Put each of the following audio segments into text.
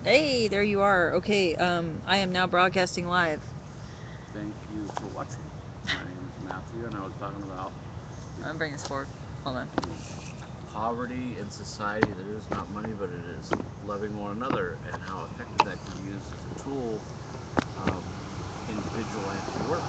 Hey, there you are. Okay, I am now broadcasting live. Thank you for watching. My name is Matthew, and I was talking about I'm bringing this forward. Hold on. poverty in society that is not money, but it is loving one another, and how effective that can be used as a tool um, in vigilante work.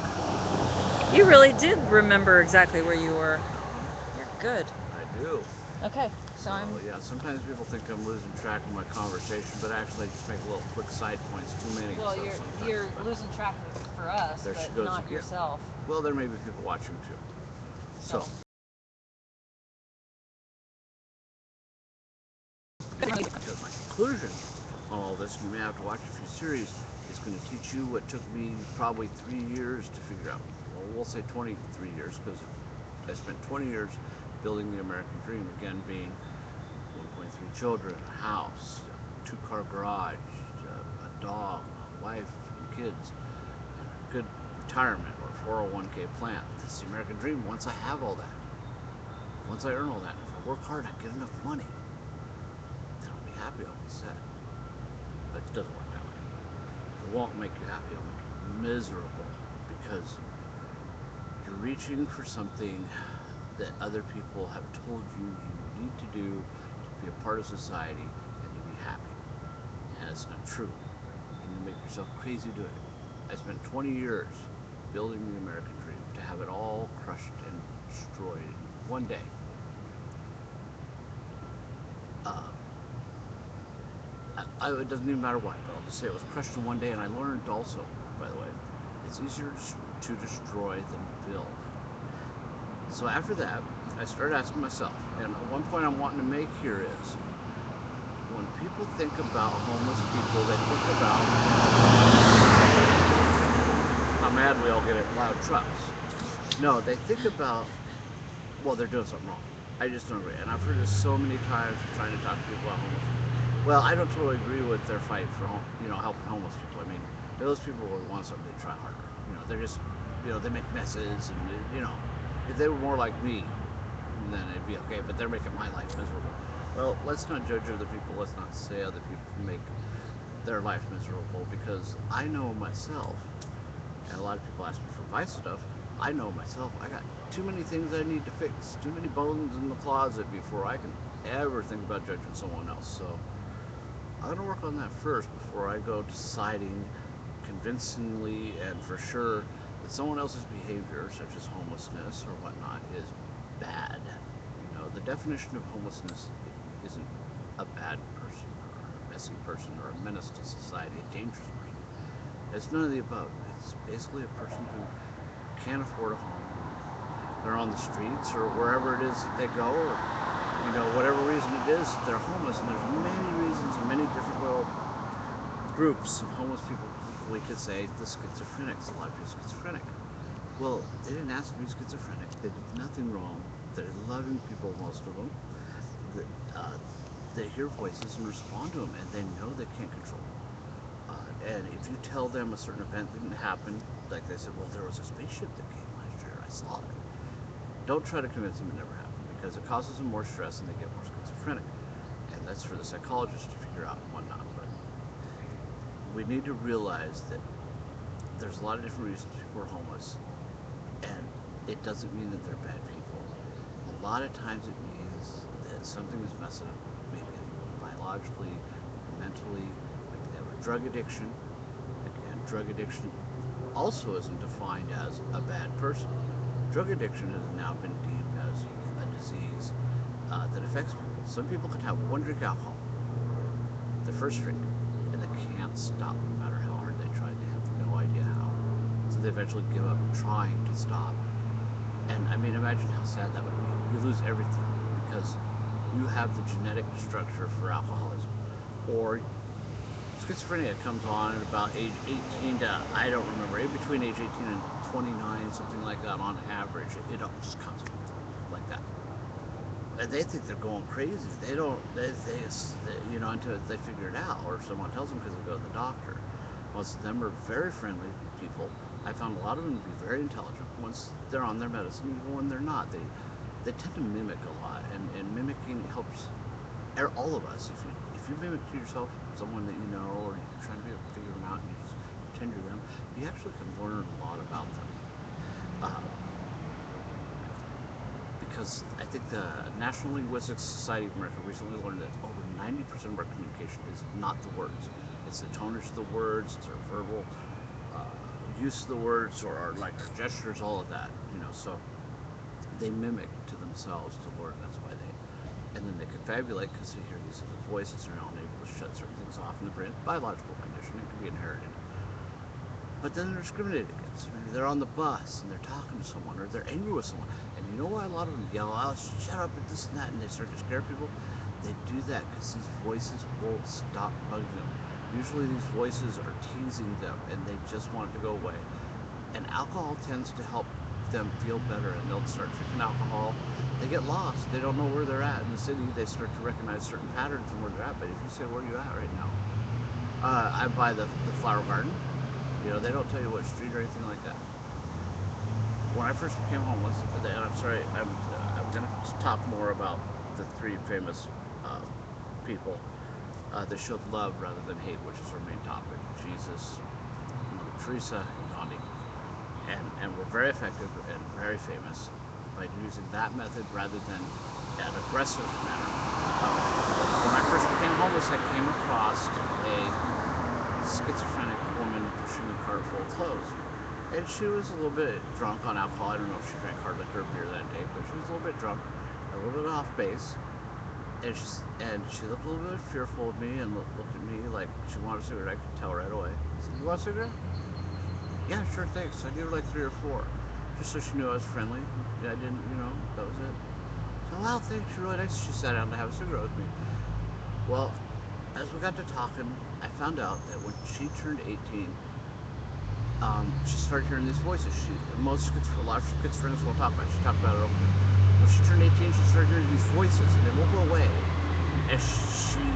You really did remember exactly where you were. Uh-huh. You're good. I do. Okay, so So I'm. yeah, sometimes people think I'm losing track of my conversation, but actually I just make little quick side points, too many Well, so sometimes. you're But losing track for us, there she but goes not again. yourself. Well, there may be people watching too. So So. because my conclusion on all this, you may have to watch a few series, is going to teach you what took me probably 3 years to figure out. Well, we'll say 23 years because I spent 20 years building the American dream, again being 1.3 children, a house, a two-car garage, a dog, a wife, and kids, and a good retirement or 401k plan. That's the American dream. Once I have all that, once I earn all that, if I work hard, I get enough money, then I'll be happy, I'll be set. But it doesn't work that way. It won't make you happy. It'll make you miserable because you're reaching for something that other people have told you you need to do to be a part of society and to be happy. And it's not true. And you make yourself crazy doing it. I spent 20 years building the American dream to have it all crushed and destroyed in one day. Uh, it doesn't even matter why, but I'll just say it was crushed in one day. And I learned also, by the way, it's easier to destroy than build. So after that, I started asking myself, and one point I'm wanting to make here is when people think about homeless people, they think about how mad we all get at loud trucks. No, they think about, well, they're doing something wrong. I just don't agree. And I've heard this so many times trying to talk to people about homeless people. Well, I don't totally agree with their fight for, helping homeless people. I mean, those people would want something to try harder. They're just, they make messes and, if they were more like me, then it'd be okay. But they're making my life miserable. Well, let's not judge other people. Let's not say other people make their life miserable because I know myself, and a lot of people ask me for advice and stuff. I know myself. I got too many things I need to fix, too many bones in the closet before I can ever think about judging someone else. So I'm gonna work on that first before I go deciding convincingly and for sure that someone else's behavior, such as homelessness or whatnot, is bad. The definition of homelessness isn't a bad person or a messy person or a menace to society, a dangerous person. It's none of the above. It's basically a person who can't afford a home. They're on the streets or wherever it is that they go, or whatever reason it is, they're homeless. And there's many reasons and many different little groups of homeless people. We could say the schizophrenics. A lot of people are schizophrenic. Well, they didn't ask to be schizophrenic. They did nothing wrong. They're loving people, most of them. That they hear voices and respond to them, and they know they can't control them. And if you tell them a certain event didn't happen, like they said, well, there was a spaceship that came last year, I saw it. Don't try to convince them it never happened because it causes them more stress and they get more schizophrenic. And that's for the psychologist to figure out and whatnot. But we need to realize that there's a lot of different reasons people are homeless, and it doesn't mean that they're bad people. A lot of times it means that something is messing up, maybe biologically, mentally, maybe they have a drug addiction. Again, drug addiction also isn't defined as a bad person. Drug addiction has now been deemed as a disease that affects people. Some people can have one drink of alcohol, the first drink, and they can't stop no matter how hard they try. They have no idea how. So they eventually give up trying to stop. And I mean, imagine how sad that would be. You lose everything because you have the genetic structure for alcoholism. Or schizophrenia comes on at about age 18 to, I don't remember, between age 18 and 29, something like that on average. It just comes like that. And they think they're going crazy. They don't, until they figure it out or someone tells them because they go to the doctor. Most of them are very friendly people. I found a lot of them to be very intelligent once they're on their medicine, even when they're not. They tend to mimic a lot, and mimicking helps all of us. If you mimic to yourself someone that you know, or you're trying to figure them out, and you just pretend you're them, you actually can learn a lot about them. Uh, because I think the National Linguistic Society of America recently learned that over 90% of our communication is not the words. It's the tonage of the words, it's our verbal uh, use of the words, or our gestures, all of that. So they mimic to themselves to learn. That's why and then they confabulate because they hear these other voices and are unable to shut certain things off in the brain. Biological condition, it can be inherited. But then they're discriminated against. Maybe they're on the bus and they're talking to someone, or they're angry with someone. And you know why a lot of them yell out, shut up, and this and that, and they start to scare people? They do that because these voices won't stop bugging them. Usually these voices are teasing them and they just want it to go away. And alcohol tends to help them feel better, and they'll start drinking alcohol. They get lost. They don't know where they're at in the city. They start to recognize certain patterns and where they're at. But if you say, where are you at right now? I'm by the flower garden. They don't tell you what street or anything like that. When I first became homeless, and I'm sorry, I'm going to talk more about the three famous people that showed love rather than hate, which is our main topic: Jesus, Mother Teresa, and Gandhi. And were very effective and very famous by using that method rather than an aggressive manner. When I first became homeless, I came across a schizophrenic woman pushing a cart full of clothes. And she was a little bit drunk on alcohol. I don't know if she drank hard liquor or beer that day, but she was a little bit drunk, a little bit off base. And she looked a little bit fearful of me and looked at me like she wanted a cigarette. I could tell right away. I said, you want a cigarette? Yeah, sure, thanks. I gave her like 3 or 4, just so she knew I was friendly. I didn't, that was it. So, well, thanks, you're really nice. She sat down to have a cigarette with me. Well, as we got to talking, I found out that when she turned 18, she started hearing these voices. A lot of schizophrenics won't talk about it. She talked about it openly. When she turned 18, she started hearing these voices, and they won't go away. And she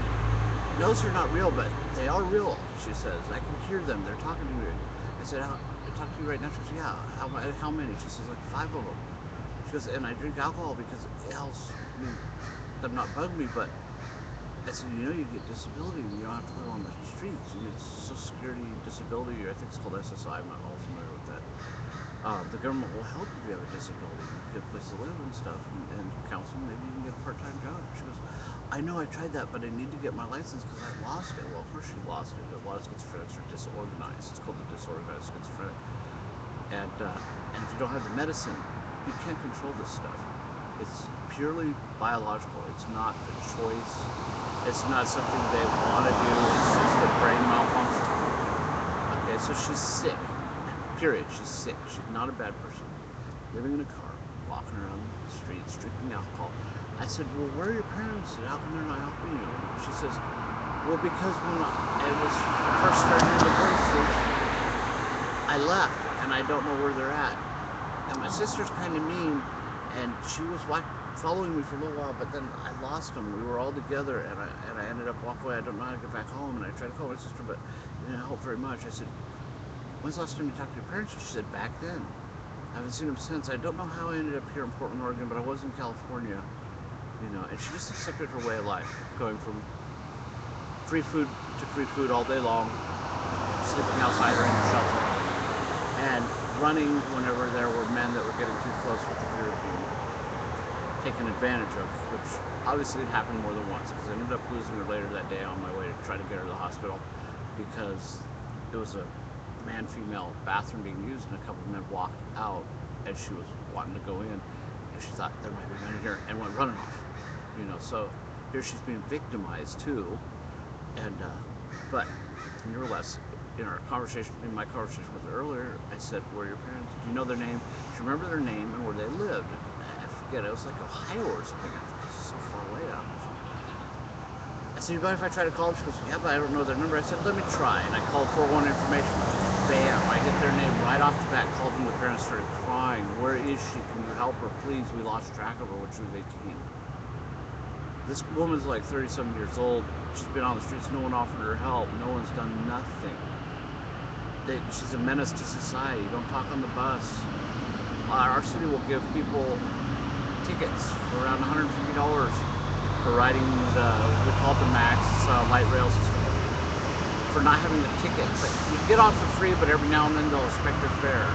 knows they're not real, but they are real, she says. I can hear them. They're talking to me. I said, I talk to you right now? She goes, yeah. How many? She says, like 5 of them. She goes, and I drink alcohol because it helps me, them not bug me, but I said, you get disability and you don't have to live on the streets. You get Social Security disability, I think it's called SSI, I'm not all familiar with that. The government will help if you have a disability. You get a place to live and stuff, and counseling, maybe you can get a part-time job. She goes, I know, I tried that, but I need to get my license because I lost it. Well, of course she lost it. A lot of schizophrenics are disorganized. It's called the disorganized schizophrenic. And if you don't have the medicine, you can't control this stuff. It's purely biological. It's not a choice. It's not something they want to do. It's just a brain malfunction. Okay, so she's sick. Period. She's sick. She's not a bad person. Living in a car, walking around the streets, drinking alcohol. I said, well, where are your parents? How come they're not helping you? She says, well, because when I was first starting the voices, I left, and I don't know where they're at. And my sister's kind of mean, and she was following me for a little while, but then I lost them. We were all together, and I ended up walking away. I don't know how to get back home, and I tried to call my sister, but it didn't help very much. I said, when's the last time you talked to your parents? She said, back then. I haven't seen them since. I don't know how I ended up here in Portland, Oregon, but I was in California, and she just accepted her way of life, going from free food to free food all day long, sleeping outside or in the shelter, and running whenever there were men that were getting too close with the fear of being taken advantage of, which obviously happened more than once, because I ended up losing her later that day on my way to try to get her to the hospital, because it was a man-female bathroom being used, and a couple of men walked out as she was wanting to go in, and she thought there might be men in here and went running off. So here she's being victimized too, and but nevertheless, in my conversation with her earlier, I said, where are your parents? Do you know their name? She remembered their name and where they lived. I forget, it was like Ohio or something. It's so far away out. I said, you mind if I try to call them? She goes, yeah, but I don't know their number. I said, let me try. And I called 411 information. Bam, I hit their name right off the bat, called them. The parents started crying. Where is she? Can you help her, please? We lost track of her when she was 18. This woman's like 30-some years old. She's been on the streets. No one offered her help. No one's done nothing. She's a menace to society. Don't talk on the bus. Our city will give people tickets for around $150 for riding we call it the MAX light rail system, for not having a ticket. But you can get on for free, but every now and then they'll expect a fare.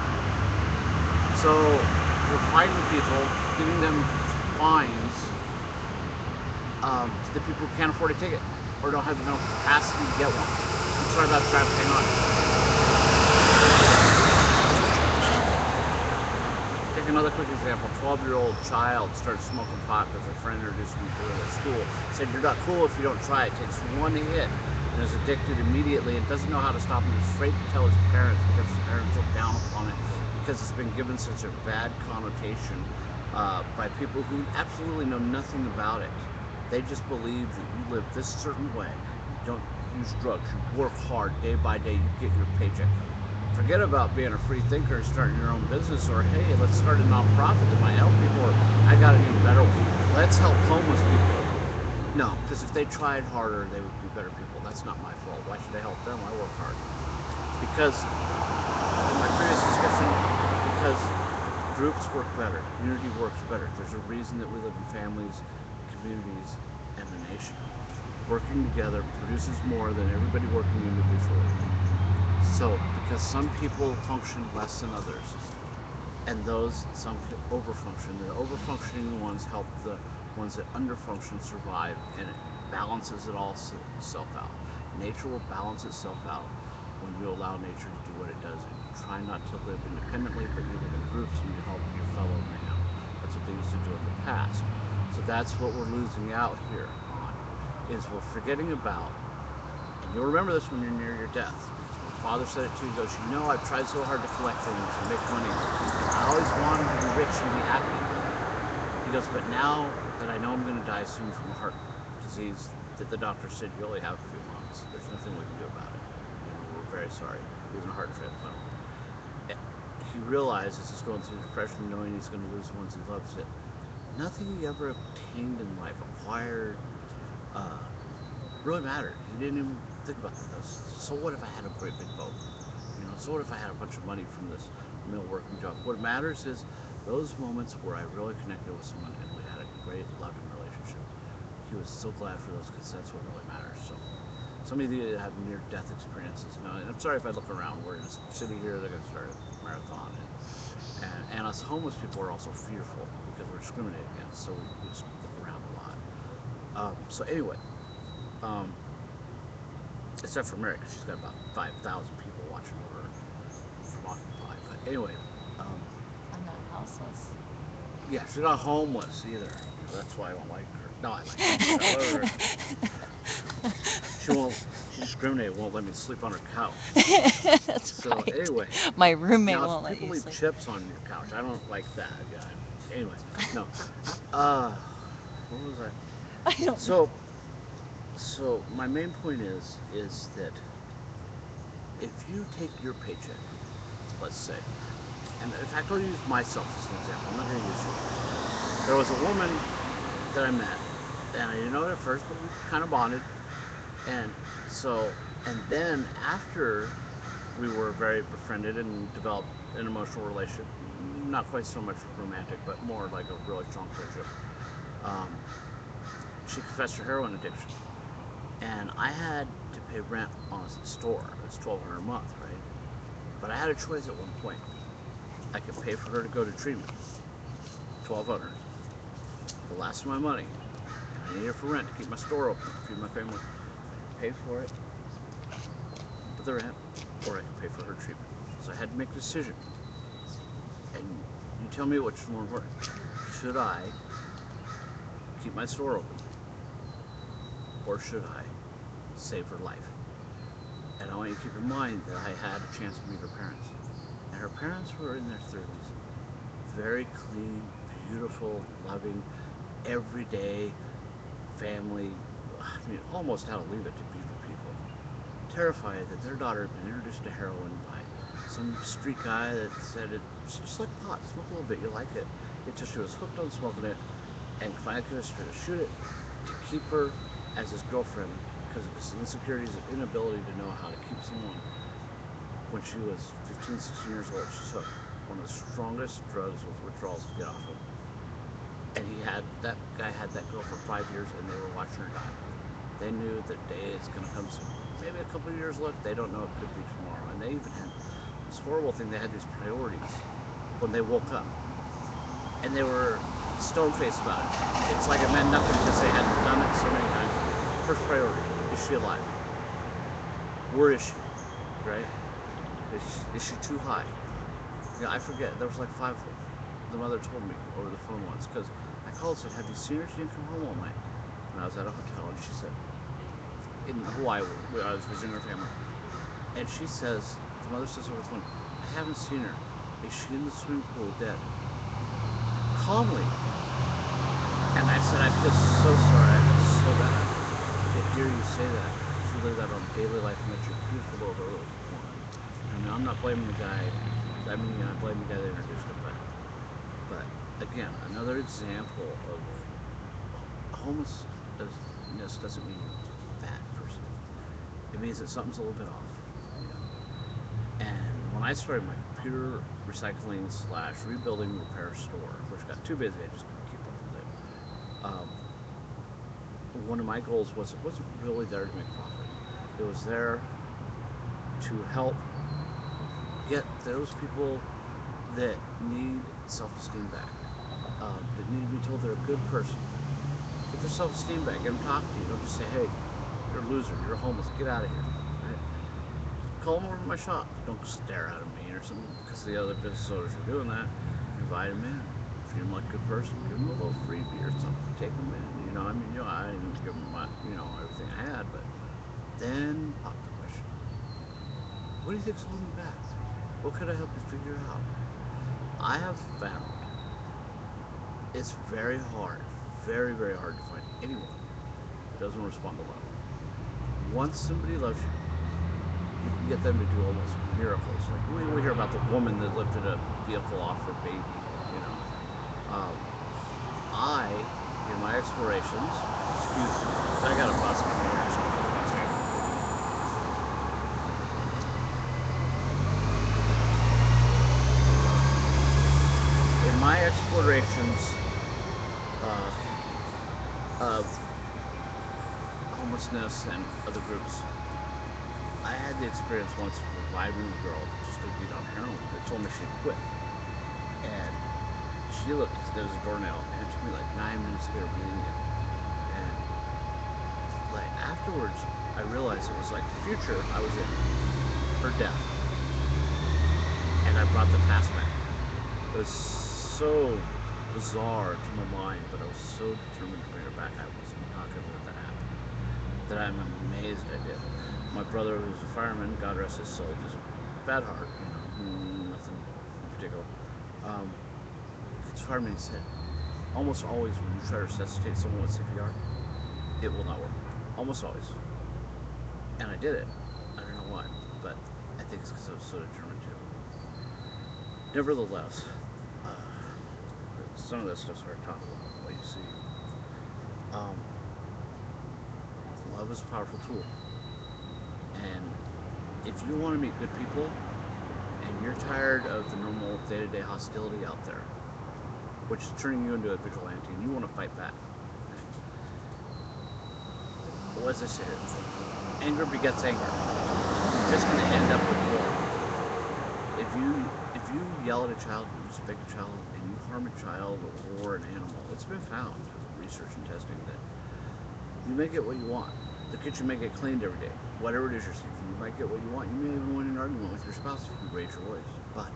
So we're fining people, giving them fines to the people who can't afford a ticket or don't have enough capacity to get one. I'm sorry about the traffic, hang on. Take another quick example. 12-year-old child started smoking pot because a friend introduced him to it at school. Said, you're not cool if you don't try it. Takes one hit and is addicted immediately and doesn't know how to stop and is afraid to tell his parents because his parents look down upon it because it's been given such a bad connotation by people who absolutely know nothing about it. They just believe that you live this certain way. You don't use drugs. You work hard day by day. You get your paycheck. Forget about being a free thinker and starting your own business, or hey, let's start a nonprofit that might help people, or I got an even better one. Let's help homeless people. No, because if they tried harder, they would be better people. That's not my fault. Why should I help them? I work hard. Because in my previous description, because groups work better, community works better. There's a reason that we live in families, communities, and a nation. Working together produces more than everybody working individually. So, because some people function less than others, and some overfunction, the overfunctioning ones help the ones that underfunction survive, and it balances it all itself out. Nature will balance itself out when you allow nature to do what it does, and you try not to live independently, but you live in groups and you help your fellow man. That's what they used to do in the past. So that's what we're losing out here on, is we're forgetting about, and you'll remember this when you're near your death. Father said it too. He goes, I've tried so hard to collect things and make money. I always wanted to be rich and be happy. He goes, but now that I know I'm going to die soon from a heart disease that the doctor said you only have a few months, there's nothing we can do about it. We're very sorry. He was in a heart transplant. He realizes he's going through depression, knowing he's going to lose the ones he loves. That nothing he ever obtained in life, acquired, really mattered. He didn't even think about that. So what if I had a great big boat? So what if I had a bunch of money from this mill working job? What matters is those moments where I really connected with someone and we had a great loving relationship. He was so glad for those because that's what really matters. So some of you have near-death experiences. Now, and I'm sorry if I look around. We're in a city here. They're going to start a marathon. And us homeless people are also fearful because we're discriminated against. So we just look around a lot. So anyway. Except for Mary, because she's got about 5,000 people watching over from Occupy. But anyway, I'm not houseless. Yeah, she's not homeless either. That's why I don't like her. No, I like her. She discriminates, won't let me sleep on her couch. That's So right. anyway, My roommate now won't if let people you leave sleep. chips on your couch, I don't like that. Yeah. Anyway, no. What was I? I don't know. So my main point is that if you take your paycheck, let's say, and in fact I'll use myself as an example. I'm not going to use you. There was a woman that I met, and I didn't know it at first, but we kind of bonded. And then after we were very befriended and developed an emotional relationship, not quite so much romantic, but more like a really strong friendship, she confessed her heroin addiction. And I had to pay rent on a store. It's $1,200 a month, right? But I had a choice at one point. I could pay for her to go to treatment, $1,200, the last of my money. I need it for rent to keep my store open, feed my family. Pay for it, put the rent, or I could pay for her treatment. So I had to make a decision. And you tell me which is more important. Should I keep my store open? Or should I save her life? And I want you to keep in mind that I had a chance to meet her parents. And her parents were in their 30s. Very clean, beautiful, loving, everyday family. I mean, almost how to leave it to beautiful people. Terrified that their daughter had been introduced to heroin by some street guy that said it's just like pot, smoke a little bit, you like it. Until she was hooked on smoking it and finally convinced her to shoot it to keep her as his girlfriend because of his insecurities and inability to know how to keep someone. When she was 15, 16 years old, she took one of the strongest drugs with withdrawals to get off of. And that guy had that girl for 5 years, and they were watching her die. They knew the day is going to come soon. Maybe a couple of years left. They don't know. It could be tomorrow. And they even had this horrible thing. They had these priorities when they woke up, and they were stone faced about it. It's like it meant nothing because they had done it so many times. First priority: is she alive? Where is she? Right? Is she too high? Yeah, I forget. There was like 5 of them. The mother told me over the phone once because I called and said, "Have you seen her? She didn't come home all night." And I was at a hotel, and she said, in Hawaii, where I was visiting her family, and she says, the mother says over the phone, "I haven't seen her. Is she in the swimming pool dead?" Calmly. And I said, "I feel so sorry. I feel so bad to hear you say that. You live that on daily life, and that you're beautiful over a little woman." And I'm not blaming the guy. I mean, I blame the guy that introduced it, but again, another example of homelessness doesn't mean you're a bad person. It means that something's a little bit off. You know? And when I started my computer recycling slash rebuilding repair store, which got too busy, I just couldn't keep up with it. One of my goals was it wasn't really there to make profit. It was there to help get those people that need self-esteem back, that need to be told they're a good person. Get their self-esteem back. Get them talk to you. Don't just say, "Hey, you're a loser. You're homeless. Get out of here." Right? Call them over to my shop. Don't stare at them mean or something because the other business owners are doing that. Invite them in. Treat them like a good person. Give them a little freebie or something. Take them in. I didn't give them everything I had, but then pop the question. What do you think's holding you back? What could I help you figure out? I have found it's very hard, very, very hard to find anyone who doesn't respond to love. Once somebody loves you, you can get them to do almost miracles. Like we hear about the woman that lifted a vehicle off her baby, you know. In my explorations, excuse me, I got a bus coming here, so in my explorations of homelessness and other groups, I had the experience once of reviving a girl just to beat on heroin that told me she'd quit. And she looked, there was a doornail, and it took me like 9 minutes to get her bleeding in. And like afterwards, I realized it was like the future I was in, her death. And I brought the past back. It was so bizarre to my mind, but I was so determined to bring her back. I was not going to let that happen. That I'm amazed I did. My brother, who's a fireman, God rest his soul, just bad heart, nothing in particular. It's fireman said, almost always when you try to resuscitate someone with CPR, it will not work. Almost always. And I did it. I don't know why, but I think it's because I was so determined to. Nevertheless, some of that stuff's hard to talk about. What you see. Love is a powerful tool. And if you want to meet good people, and you're tired of the normal day-to-day hostility out there, which is turning you into a vigilante, and you want to fight back, what does I say here? Anger begets anger. You're just going to end up with war. If you yell at a child, you spank a child, and you harm a child or an animal, it's been found through research and testing that you may get what you want. The kitchen may get cleaned every day. Whatever it is you're seeking, you might get what you want. You may even win an argument with your spouse if you raise your voice. But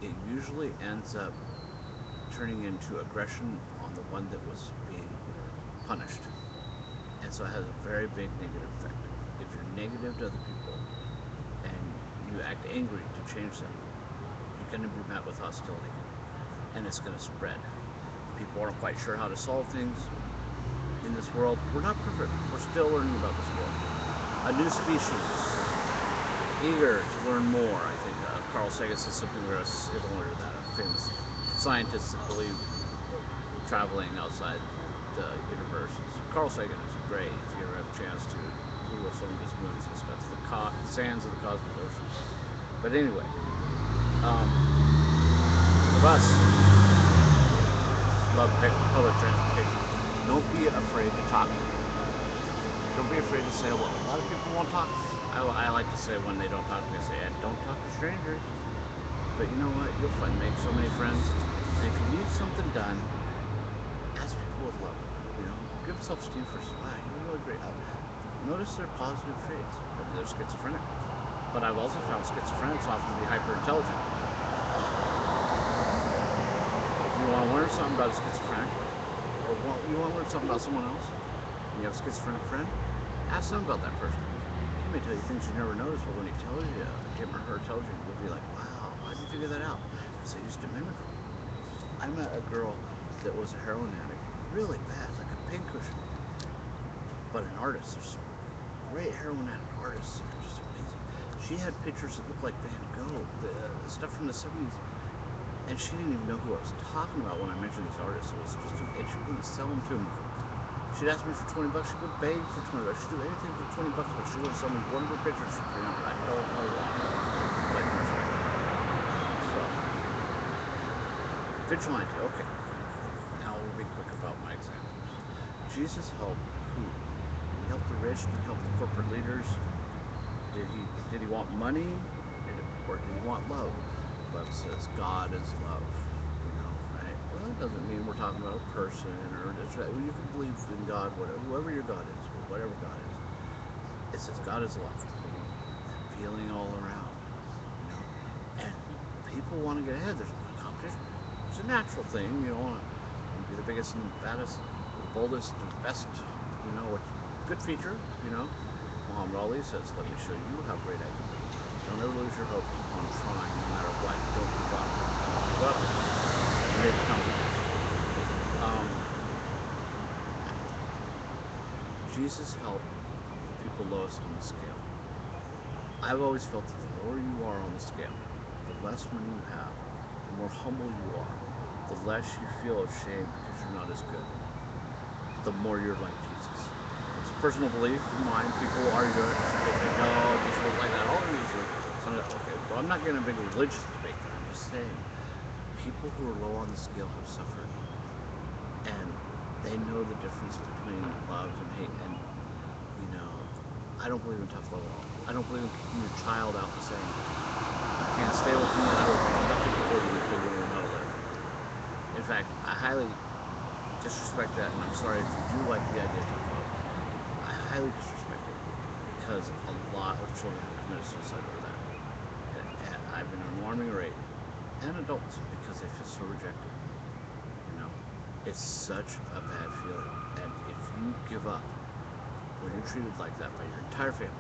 it usually ends up turning into aggression on the one that was being punished. And so it has a very big negative effect. If you're negative to other people and you act angry to change them, you're going to be met with hostility. And it's going to spread. People aren't quite sure how to solve things in this world. We're not perfect. We're still learning about this world. A new species, eager to learn more, I think. Carl Sagan said something very similar to that. A famous scientist that believed traveling outside the universe. Carl Sagan is great if you ever have a chance to Google some of his movies and stuff. The sands of the cosmic ocean. But anyway, of us, love public transportation. Don't be afraid to talk to people. Don't be afraid to say hello. A lot of people won't talk. I like to say when they don't talk to me, I say, and don't talk to strangers. But you know what? You'll make so many friends. And if you need something done, ask people with love. You know, give self-esteem first. Wow, you're really great. Notice their positive traits. Maybe they're schizophrenic. But I've also found schizophrenics often to be hyper intelligent. If you want to learn something about a schizophrenic, or you want to learn something about someone else, and you have a schizophrenic friend, ask them about that person. He may tell you things you never noticed, but when he tells you, him or her tells you, you'll be like, wow, how did you figure that out? Because I used to mimic them. I met a girl that was a heroin addict, really bad, like a pincushion, but an artist. There's some great heroin addict artists that are just amazing. She had pictures that looked like Van Gogh, the stuff from the 70s, and she didn't even know who I was talking about when I mentioned this artist. It was just, and she wouldn't sell them to me. She'd ask me for 20 bucks. She'd go beg for 20 bucks. She'd do anything for 20 bucks, but she wouldn't sell me one of her pictures for 300. I don't know why. But that's right. So, vigilante. Okay. Now we'll be quick about my examples. Jesus helped who? He helped the rich. He helped the corporate leaders. Did he want money, or did he want love? The Bible says God is love. You know, right? Well, it doesn't mean we're talking about a person, or you can believe in God, whoever your God is, or whatever God is. It says God is love. You know, feeling all around. You know, and people want to get ahead. There's competition. It's a natural thing. You know, to be the biggest and the baddest, the boldest, the best. You know, what's a good feature. You know. Muhammad Ali says, let me show you how great I can be. Don't ever lose your hope. Keep on trying no matter what. Don't give up. Don't give up. You may become Jesus helped people lowest on the scale. I've always felt that the lower you are on the scale, the less money you have, the more humble you are, the less you feel ashamed because you're not as good, the more you're like Jesus. It's a personal belief of mine. People argue it. They say, no, Jesus was like that always. Okay, well, I'm not getting a big religious debate. I'm just saying, people who are low on the scale have suffered, and they know the difference between love and hate. And you know, I don't believe in tough love at all. I don't believe in kicking your child out and saying, you can't stay with me, and I will do nothing for you until you learn how to live. In fact, I highly disrespect that, and I'm sorry if you do like the idea of tough love. I highly disrespect it because a lot of children have committed suicide over that. And I've been an alarming rate, and adults, because they feel so rejected. You know, it's such a bad feeling. And if you give up when you're treated like that by your entire family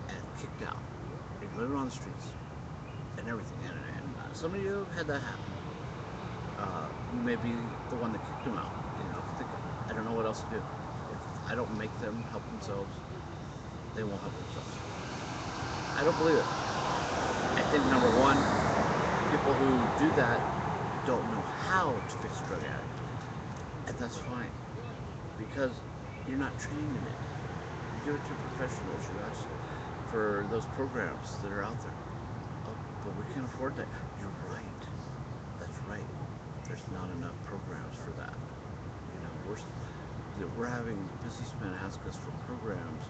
and kicked out, and living on the streets and everything, and some of you have had that happen. You may be the one that kicked them out. You know, I don't know what else to do. If I don't make them help themselves, they won't help themselves. I don't believe it. I think number one, people who do that don't know how to fix a drug addict. And that's fine. Because you're not trained in it. You give it to professionals. You ask for those programs that are out there. Oh, but we can't afford that. You're right. That's right. There's not enough programs for that. You know, we're having businessmen ask us for programs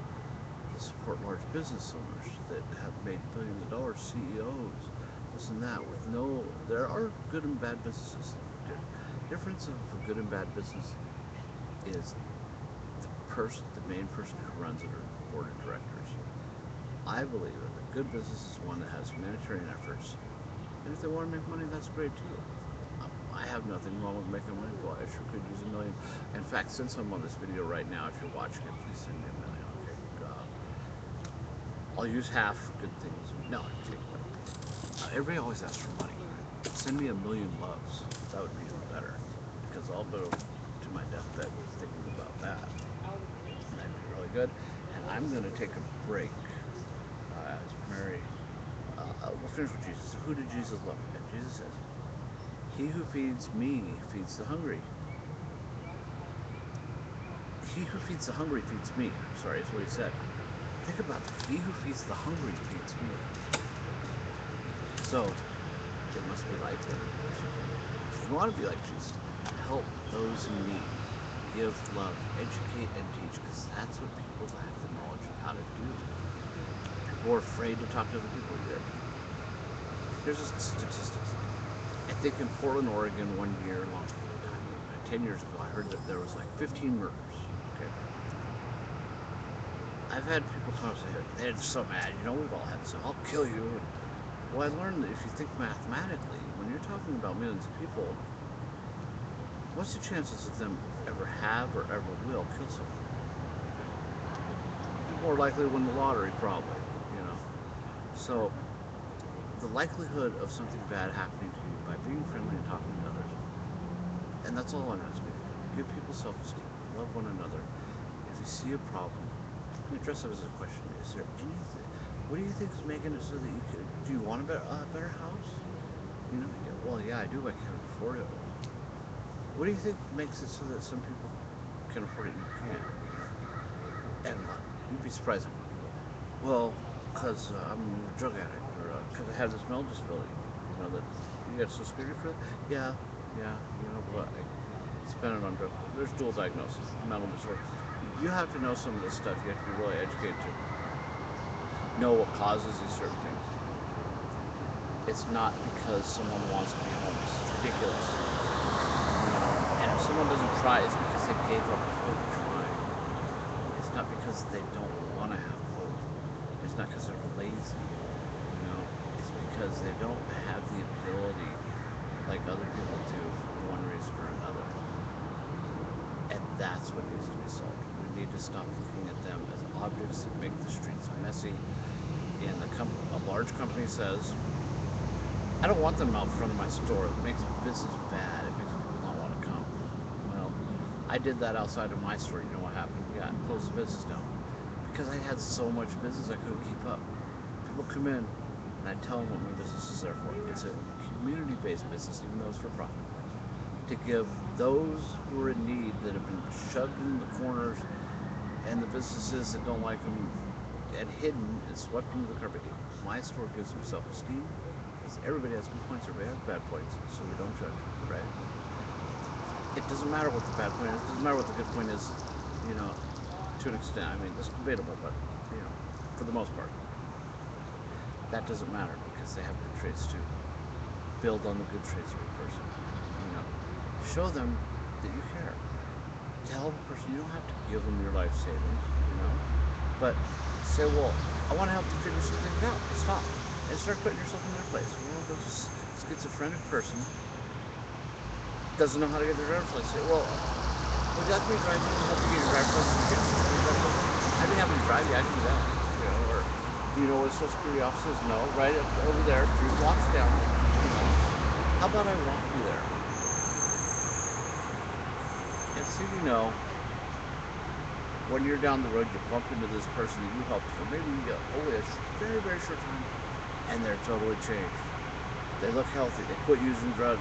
that support large business owners that have made billions of dollars, CEOs, this and that. There are good and bad businesses. The difference of a good and bad business is the main person who runs it or the board of directors. I believe that a good business is one that has humanitarian efforts, and if they want to make money, that's great too. I have nothing wrong with making money. Well, I sure could use $1 million. In fact, since I'm on this video right now, if you're watching it, please send me $1 million. Okay, I'll use half good things. No, I'm kidding. But everybody always asks for money. Send me $1 million loves. That would be even better, because I'll go to my deathbed thinking about that. And that'd be really good. And I'm going to take a break. As Mary, we'll finish with Jesus. Who did Jesus love? And Jesus says, he who feeds me feeds the hungry. He who feeds the hungry feeds me. I'm sorry, that's what he said. Think about that. He who feeds the hungry feeds me. So, It must be like him. If you want to be like Jesus, help those in need, give love, educate and teach, because that's what people lack the knowledge of how to do. People are afraid to talk to other people. Here's just statistics. I think in Portland, Oregon, 1 year, long time, 10 years ago, I heard that there was like 15 murders. Okay. I've had people come and say, they're so mad, we've all had some, I'll kill you. Well, I learned that if you think mathematically, when you're talking about millions of people, what's the chances of them ever have or ever will kill someone? More likely to win the lottery, probably. So, the likelihood of something bad happening to you by being friendly and talking to others, and that's all I'm asking. Give people self-esteem, love one another. If you see a problem, address it as a question. Is there anything? What do you think is making it so that you could? Do you want a better house? Well, yeah, I do. I can't afford it. What do you think makes it so that some people can afford it and you can't? And you'd be surprised. Well, because I'm a drug addict, or because I have this mental disability. That you got Social Security for it? Yeah. But I spend it on drugs. There's dual diagnosis, mental disorder. You have to know some of this stuff. You have to be really educated to know what causes these certain things. It's not because someone wants to be homeless. It's ridiculous. And if someone doesn't try, it's because they gave up hope trying. It's not because they don't want to have hope. It's not because they're lazy. It's because they don't have the ability like other people do for one reason or another. And that's what needs to be solved. We need to stop looking at them as objects that make the streets messy. And a large company says, I don't want them out front of my store. It makes business bad. It makes people not want to come. Well, I did that outside of my store. You know what happened? Yeah, I closed the business down. Because I had so much business I couldn't keep up. People come in, and I tell them what my business is there for. It's a community-based business, even though it's for profit. To give those who are in need, that have been shoved in the corners, and the businesses that don't like them, and hidden and swept into the carpet. My store gives them self-esteem, because everybody has good points, everybody has bad points, so we don't judge, right? It doesn't matter what the bad point is, it doesn't matter what the good point is, to an extent. I mean, it's debatable, but, for the most part. That doesn't matter, because they have good traits too. Build on the good traits of a person, Show them that you care. Tell the person, you don't have to give them your life savings, but say, well, I want to help you figure some things out. Stop. And start putting yourself in their place. There's a schizophrenic person doesn't know how to get their driver's license. Say, well, would you like me to drive you? Help you get your driver's license? I'd be happy to drive you. I can do that. Or do you know what Social Security office is? No. Right up over there, 3 blocks down. How about I walk you there? And so when you're down the road, you bump into this person that you helped for maybe only a very, very short time, and they're totally changed. They look healthy. They quit using drugs.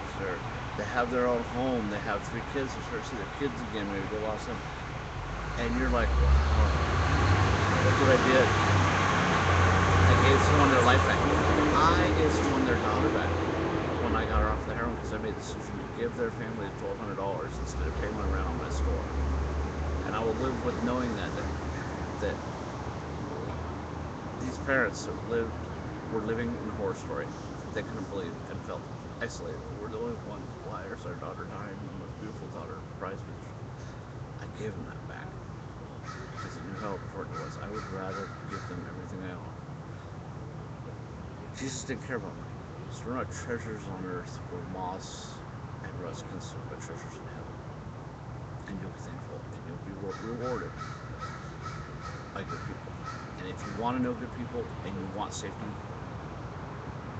They have their own home. They have 3 kids. They start to see their kids again. Maybe they lost them. And you're like, oh, look what I did. I gave someone their life back. I gave someone their dollar back when I got her off the heroin, because I made the decision to give their family $1,200 instead of paying my rent on my store. And I will live with knowing that these parents that were living in a horror story they couldn't believe and felt isolated. We're the only ones. Why is our daughter dying? My most beautiful daughter, prize position. I gave them that back because I knew how important it was. I would rather give them everything I own. Jesus didn't care about money. So we're not treasures on earth where moths and rust consume, but treasures in heaven. And you'll be thankful, and you'll be rewarded by good people. And if you want to know good people and you want safety,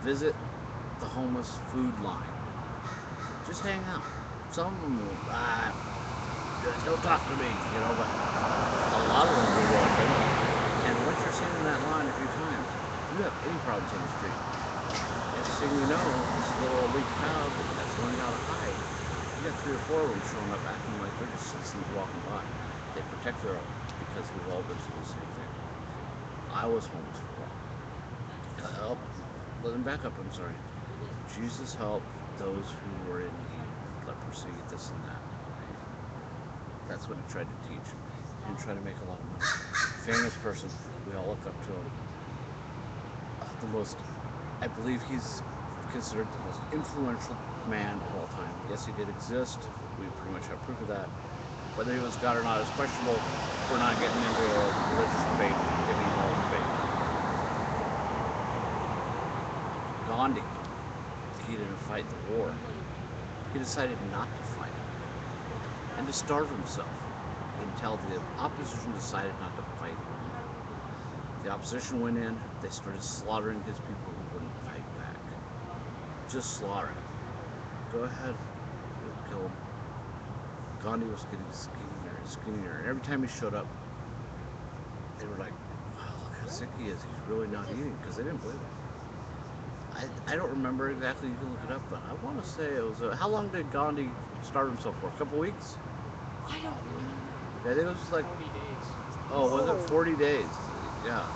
visit the homeless food line. Just hang out. Some of them will, don't talk to me, but a lot of them will go up. And once you're sitting in that line a few times, you have any problems on the street. Next thing you know, this little elite crowd that's learning how to hide, you got 3 or 4 of them showing up acting like they're just citizens walking by. They protect their own, because we've all been through the same thing. I was homeless for a while. Let them back up, I'm sorry. Jesus helped those who were in need, leprosy, this and that. That's what he tried to teach. He didn't try to make a lot of money. Famous person, we all look up to him. The most, I believe he's considered the most influential man of all time. Yes, he did exist. We pretty much have proof of that. Whether he was God or not is questionable. We're not getting into a religious debate, any moral debate. Gandhi, he didn't fight the war. He decided not to fight and to starve himself until the opposition decided not to fight him. The opposition went in, they started slaughtering his people who wouldn't fight back. Just slaughtering. Go ahead, kill him. Gandhi was getting skinnier and skinnier, and every time he showed up, they were like, wow, look how sick he is. He's really not eating, because they didn't believe him. I don't remember exactly, you can look it up, but I want to say it was, how long did Gandhi starve himself for? A couple weeks? I don't remember. I think it was like, 40 days. oh, was it 40 days? Yeah.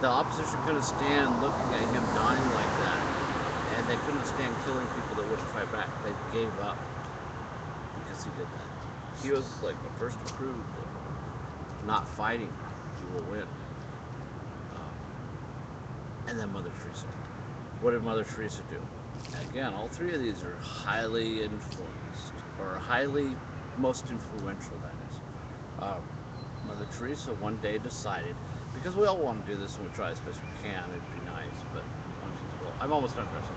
The opposition couldn't stand looking at him dying like that, and they couldn't stand killing people that wouldn't fight back. They gave up because he did that. He was like the first to prove that not fighting, you will win. And then Mother Teresa. What did Mother Teresa do? Again, all three of these are highly influenced, or highly most influential, that is. Mother Teresa one day decided, because we all want to do this and we try as best we can, it'd be nice, but well, I'm almost done dressing.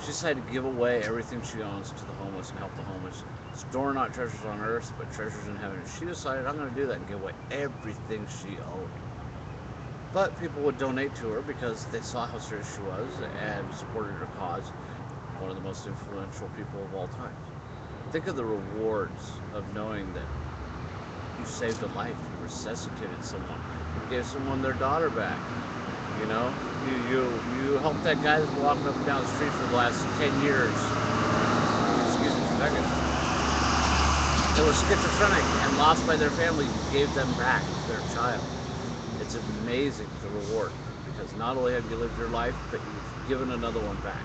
She decided to give away everything she owns to the homeless and help the homeless. Store not treasures on earth, but treasures in heaven. She decided, I'm going to do that and give away everything she owned. But people would donate to her because they saw how serious she was and supported her cause. One of the most influential people of all time. Think of the rewards of knowing that you saved a life, you resuscitated someone, you gave someone their daughter back. You know, you helped that guy that's walking up and down the street for the last 10 years. Excuse me for a second. They were schizophrenic and lost by their family. You gave them back their child. It's amazing, the reward, because not only have you lived your life, but you've given another one back.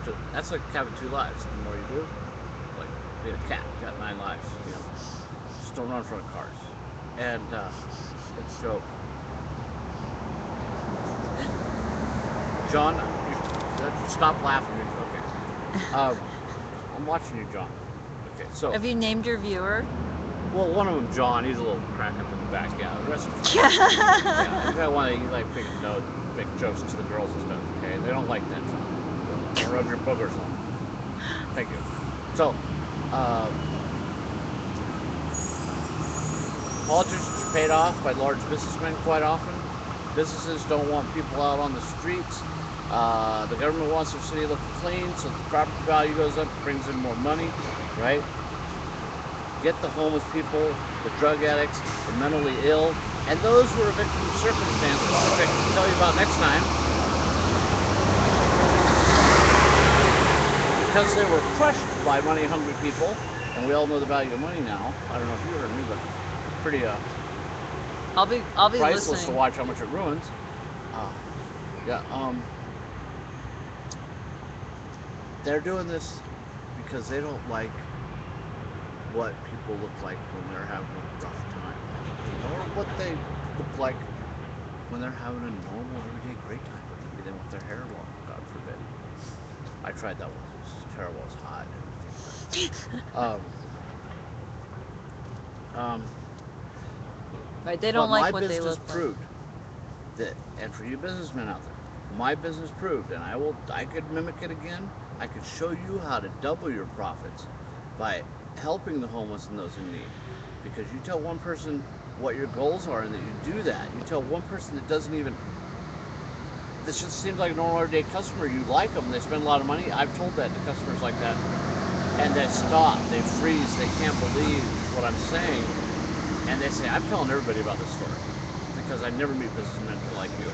So that's like having 2 lives. The more you do, like being a cat, you got 9 lives. You know, just don't run in front of cars. And it's a joke. John, stop laughing. Okay. I'm watching you, John. Okay, so. Have you named your viewer? Well, one of them, John, he's a little crack up in the back. Yeah, the rest of them. Yeah, you got one that you like picking notes, make jokes to the girls and stuff. Okay, they don't like that. Don't rub your boogers on them. Thank you. So, politicians are paid off by large businessmen quite often. Businesses don't want people out on the streets. The government wants their city looking clean, so the property value goes up, brings in more money, right? Get the homeless people, the drug addicts, the mentally ill, and those who are victims of circumstances, which I can tell you about next time. Because they were crushed by money-hungry people, and we all know the value of money now. I don't know if you heard me, but pretty I'll be priceless listening. to watch how much it ruins. They're doing this because they don't like what people look like when they're having a rough time, or what they look like when they're having a normal, everyday, great time. Maybe they want their hair long, God forbid. I tried that once. It was terrible. It was hot. Right, they don't like my what they business look proved that, and for you businessmen out there, my business proved, and I could mimic it again. I could show you how to double your profits by helping the homeless and those in need. Because you tell one person what your goals are and that you do that. You tell one person that doesn't even, this just seems like a normal everyday customer, you like them, they spend a lot of money. I've told that to customers like that, and they stop, they freeze, they can't believe what I'm saying, and they say, I'm telling everybody about this story because I never meet businessmen like you.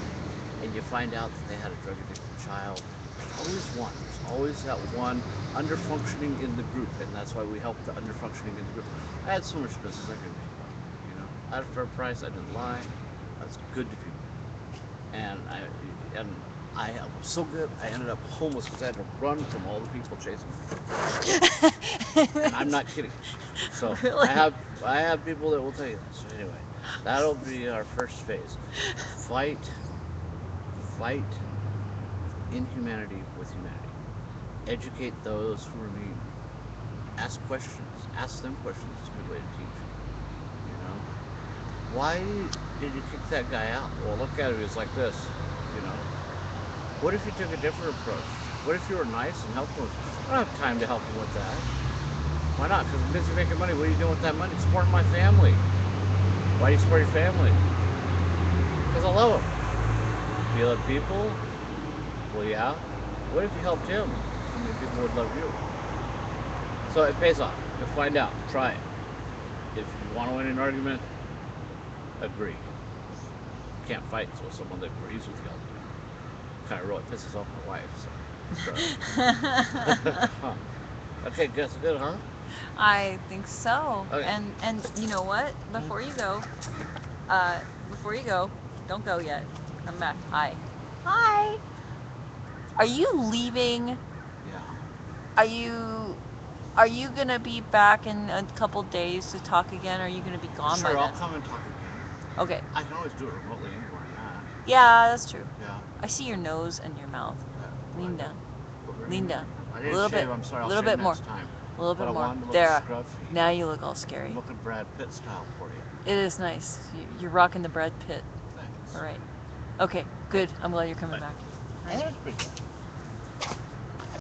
And you find out that they had a drug addicted child. There's always one. There's always that one under-functioning in the group, and that's why we help the under-functioning in the group. I had so much business I could make, you know. I had a fair price. I didn't lie. I was good to people, and I was so good, I ended up homeless because I had to run from all the people chasing me. And I'm not kidding. So Really? I have people that will tell you that. So anyway, that'll be our first phase. Fight, fight inhumanity with humanity. Educate those who are mean. Ask questions. Ask them questions. It's a good way to teach. You know, why did you kick that guy out? Well, look at him. He's like this. You know, what if you took a different approach? What if you were nice and helped him? I don't have time to help him with that. Why not? Because I'm busy making money. What are you doing with that money? Supporting my family. Why do you support your family? Because I love them. Do you love people? Well, yeah. What if you helped him? How many people would love you? So it pays off. You'll find out. Try it. If you want to win an argument, agree. Can't fight with someone that agrees with you all the time. Kind of really pisses off my wife. So. Huh. Okay, that's good, huh? I think so. Okay. And you know what? Before you go, don't go yet. Come back. Hi. Hi. Are you leaving? Yeah. Are you gonna be back in a couple days to talk again? Or are you gonna be gone Sure, by I'll then? come and talk again. Okay. I can always do it remotely anywhere I'm at. Yeah, that's true. Yeah. I see your nose and your mouth. Lean down. Lean down. I A didn't little shave. bit. I'm sorry. A I'll little shave bit more. next time. A little But bit I more. wanted to look There. scruffy. Now you look all scary. I'm looking Brad Pitt style for you. It is nice. You're rocking the Brad Pitt. Thanks. All right. Okay, good. I'm glad you're coming back. Oh, that's pretty good.